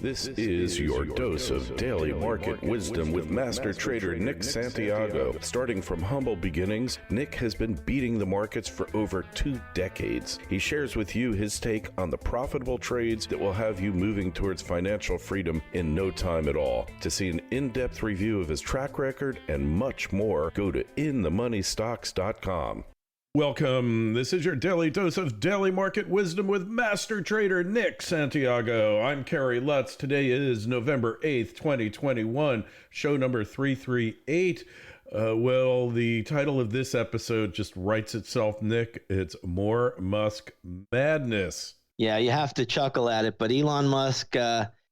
This is your dose of daily market wisdom with master trader Nick Santiago. Starting from humble beginnings, Nick has been beating the markets for over 2 decades. He shares with you his take on the profitable trades that will have you moving towards financial freedom in no time at all. To see an in-depth review of his track record and much more, go to inthemoneystocks.com. Welcome. This is your daily dose of daily market wisdom with master trader Nick Santiago. I'm Kerry, Lutz. Today is November 8th, 2021, show number 338. Well, the title of this episode just writes itself, Nick. It's More Musk Madness. Yeah, you have to chuckle at it, but Elon Musk,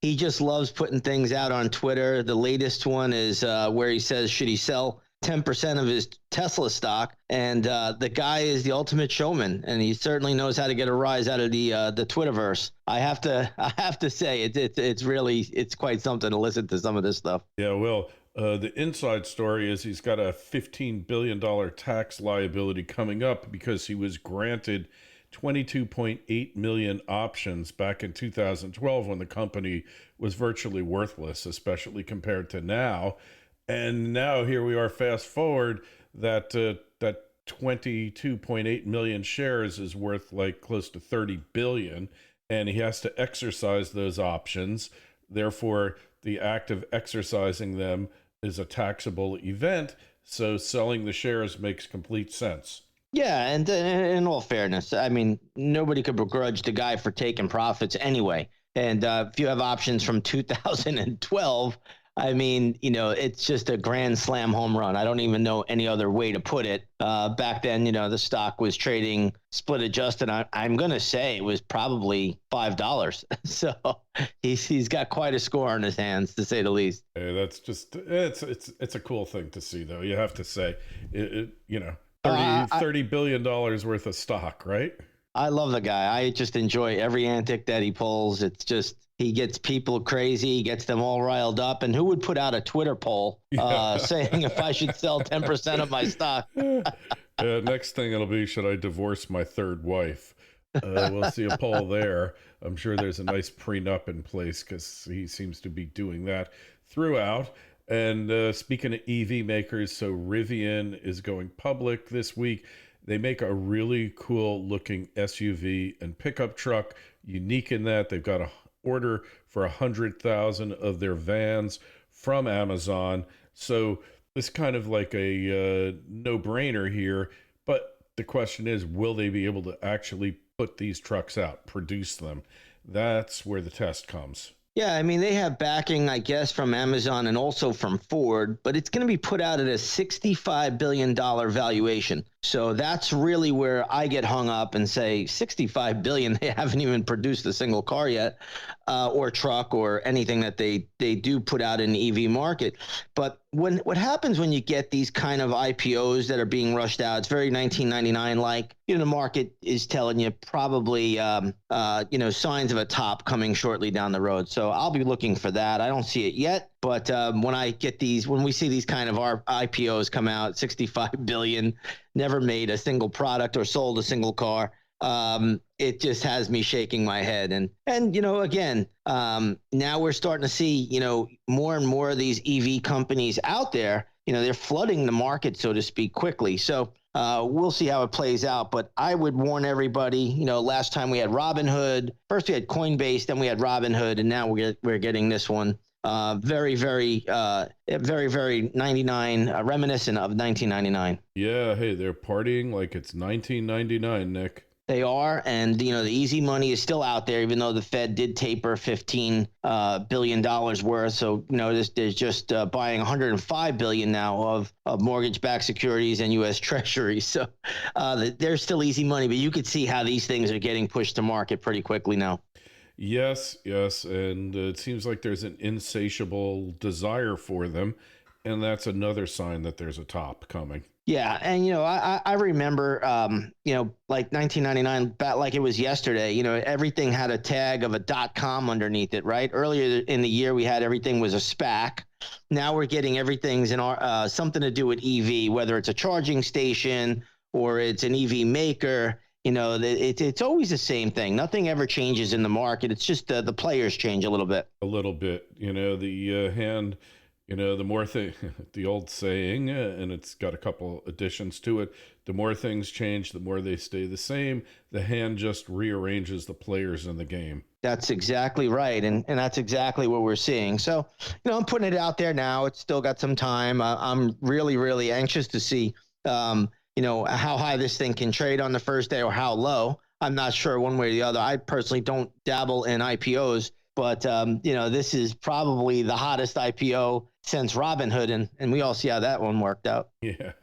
he just loves putting things out on Twitter. The latest one is where he says, should he sell 10% of his Tesla stock? And the guy is the ultimate showman, and he certainly knows how to get a rise out of the Twitterverse. I have to say it's quite something to listen to some of this stuff. Yeah, well, the inside story is he's got a $15 billion tax liability coming up because he was granted 22.8 million options back in 2012 when the company was virtually worthless, especially compared to now. And now here we are, fast forward, that 22.8 million shares is worth like close to 30 billion, and he has to exercise those options. Therefore, the act of exercising them is a taxable event, so selling the shares makes complete sense. Yeah, and in all fairness, I mean, nobody could begrudge the guy for taking profits anyway. And if you have options from 2012, I mean, you know, it's just a grand slam home run. I don't even know any other way to put it. Back then, you know, the stock was trading split adjusted. I'm going to say it was probably $5. So he's got quite a score on his hands, to say the least. Hey, that's just, it's a cool thing to see, though. You have to say, you know, $30 billion worth of stock, right? I love the guy. I just enjoy every antic that he pulls. It's just, he gets people crazy, he gets them all riled up. And who would put out a Twitter poll saying if I should sell 10% of my stock? Next thing it'll be, should I divorce my third wife? We'll see a poll there. I'm sure there's a nice prenup in place because he seems to be doing that throughout. And speaking of EV makers, so Rivian is going public this week. They make a really cool looking SUV and pickup truck, unique in that they've got a order for 100,000 of their vans from Amazon. So it's kind of like a no-brainer here. But the question is, will they be able to actually put these trucks out, produce them? That's where the test comes. Yeah, I mean, they have backing, I guess, from Amazon and also from Ford, but it's going to be put out at a $65 billion valuation. So that's really where I get hung up and say, $65 billion, they haven't even produced a single car yet, or truck or anything that they do put out in the EV market. But what happens when you get these kind of IPOs that are being rushed out, it's very 1999-like. You know, the market is telling you probably, you know, signs of a top coming shortly down the road. So I'll be looking for that. I don't see it yet. But when we see these kind of IPOs come out, 65 billion, never made a single product or sold a single car, it just has me shaking my head. And you know, again, now we're starting to see, you know, more and more of these EV companies out there. You know, they're flooding the market, so to speak, quickly. So we'll see how it plays out. But I would warn everybody, you know, last time we had Robinhood. First we had Coinbase, then we had Robinhood, and now we're getting this one. Very 99, reminiscent of 1999. Yeah, hey, they're partying like it's 1999, Nick. They are, and you know the easy money is still out there, even though the Fed did taper $15 billion worth. So you know there's just buying $105 billion now of mortgage-backed securities and U.S. Treasuries. So there's still easy money, but you could see how these things are getting pushed to market pretty quickly now. Yes, and it seems like there's an insatiable desire for them, and that's another sign that there's a top coming. Yeah, and you know, I remember, you know, like 1999, like it was yesterday. You know, everything had a tag of a .com underneath it, right? Earlier in the year, we had everything was a SPAC. Now we're getting everything's in our something to do with EV, whether it's a charging station or it's an EV maker. it's always the same thing. Nothing ever changes in the market. It's just the players change a little bit. A little bit, the hand, the more thing, the old saying, and it's got a couple additions to it. The more things change, the more they stay the same. The hand just rearranges the players in the game. That's exactly right. And that's exactly what we're seeing. So, I'm putting it out there now. It's still got some time. I'm really, really anxious to see, how high this thing can trade on the first day or how low. I'm not sure one way or the other. I personally don't dabble in IPOs, but, this is probably the hottest IPO since Robinhood, and we all see how that one worked out. Yeah.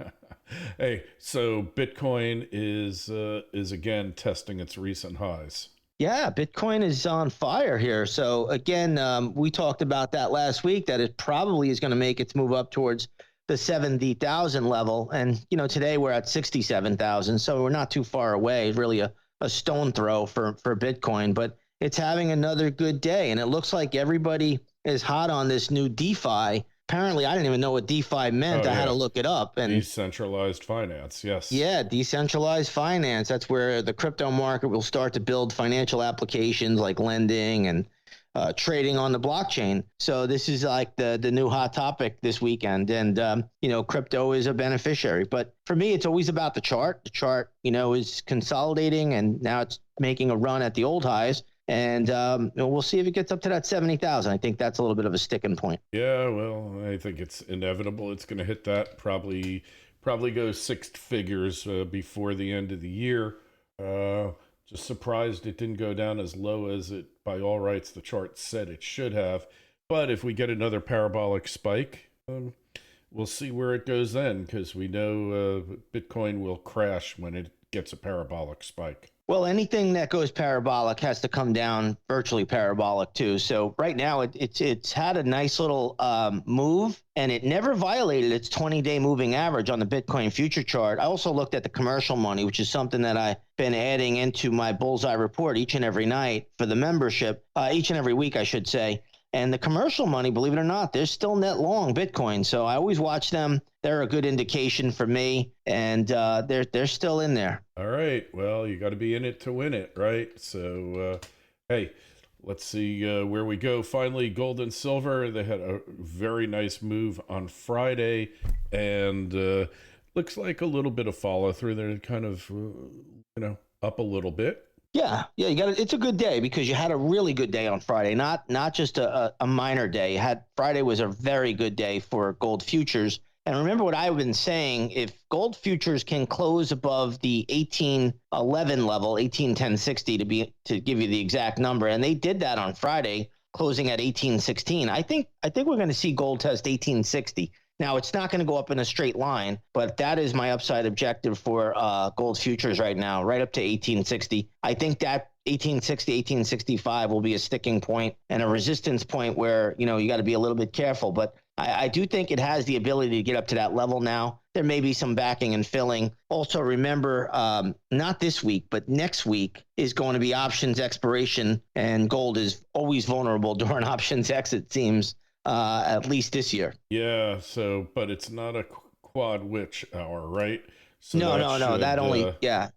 Hey, so Bitcoin is again testing its recent highs. Yeah, Bitcoin is on fire here. So again, we talked about that last week, that it probably is going to make its move up towards the 70,000 level. And, today we're at 67,000. So we're not too far away, really a stone throw for Bitcoin, but it's having another good day. And it looks like everybody is hot on this new DeFi. Apparently, I didn't even know what DeFi meant. I had to look it up. And decentralized finance, yes. Yeah, decentralized finance. That's where the crypto market will start to build financial applications like lending and trading on the blockchain. So this is like the new hot topic this weekend. And, crypto is a beneficiary. But for me, it's always about the chart. The chart, is consolidating, and now it's making a run at the old highs. And we'll see if it gets up to that 70,000. I think that's a little bit of a sticking point. Yeah, well, I think it's inevitable. It's going to hit that, probably go six figures before the end of the year. Just surprised it didn't go down as low as it, by all rights, the chart said it should have. But if we get another parabolic spike, we'll see where it goes then, because we know Bitcoin will crash when it gets a parabolic spike. Well, anything that goes parabolic has to come down virtually parabolic too. So right now it's had a nice little move, and it never violated its 20-day moving average on the Bitcoin future chart. I also looked at the commercial money, which is something that I've been adding into my Bullseye report each and every night for the membership, each and every week, I should say. And the commercial money, believe it or not, they're still net long Bitcoin. So I always watch them. They're a good indication for me, and they're still in there. All right. Well, you got to be in it to win it, right? So, hey, let's see where we go. Finally, gold and silver. They had a very nice move on Friday, and looks like a little bit of follow through. They're kind of, up a little bit. Yeah, you got it. It's a good day because you had a really good day on Friday, not just a minor day. Friday was a very good day for gold futures. And remember what I've been saying, if gold futures can close above the 1811 level, 1810.60 to give you the exact number, and they did that on Friday, closing at 1816. I think we're going to see gold test 1860. Now, it's not going to go up in a straight line, but that is my upside objective for gold futures right now, right up to 1860. I think that 1860, 1865 will be a sticking point and a resistance point where, you got to be a little bit careful. But I do think it has the ability to get up to that level now. There may be some backing and filling. Also, remember, not this week, but next week is going to be options expiration, and gold is always vulnerable during options exit, it seems. At least this year. Yeah. So, but it's not a quad witch hour, right? So no. That only,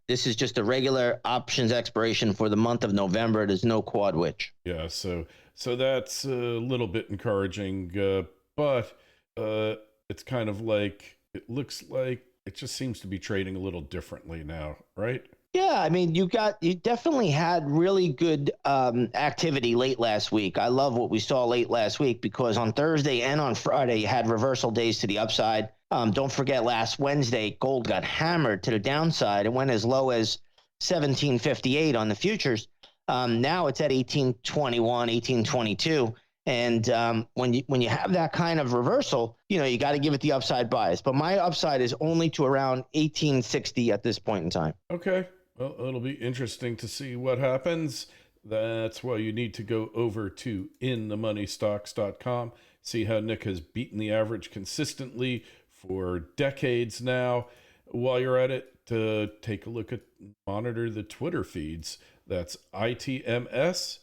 this is just a regular options expiration for the month of November. There's no quad witch. Yeah. So that's a little bit encouraging, but it's kind of like, it looks like it just seems to be trading a little differently now, right? Yeah, I mean, you definitely had really good activity late last week. I love what we saw late last week because on Thursday and on Friday, you had reversal days to the upside. Don't forget, last Wednesday, gold got hammered to the downside. It went as low as 1758 on the futures. Now it's at 1821, 1822. And when you have that kind of reversal, you got to give it the upside bias. But my upside is only to around 1860 at this point in time. Okay. Well, it'll be interesting to see what happens. That's why you need to go over to inthemoneystocks.com. See how Nick has beaten the average consistently for decades now. While you're at it, take a look at, monitor the Twitter feeds. That's ITMS,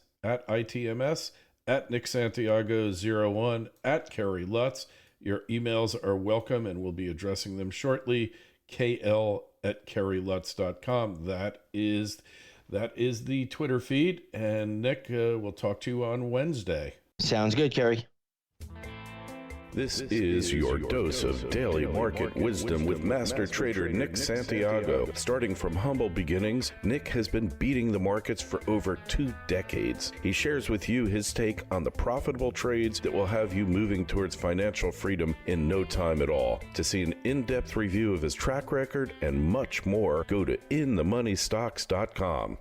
at Nick Santiago 01, at Kerry Lutz. Your emails are welcome, and we'll be addressing them shortly. KL at kerrylutz.com. That is the Twitter feed. And Nick, we'll talk to you on Wednesday. Sounds good, Kerry. This is your dose of daily market wisdom with master trader Nick Santiago. Starting from humble beginnings, Nick has been beating the markets for over 2 decades. He shares with you his take on the profitable trades that will have you moving towards financial freedom in no time at all. To see an in-depth review of his track record and much more, go to inthemoneystocks.com.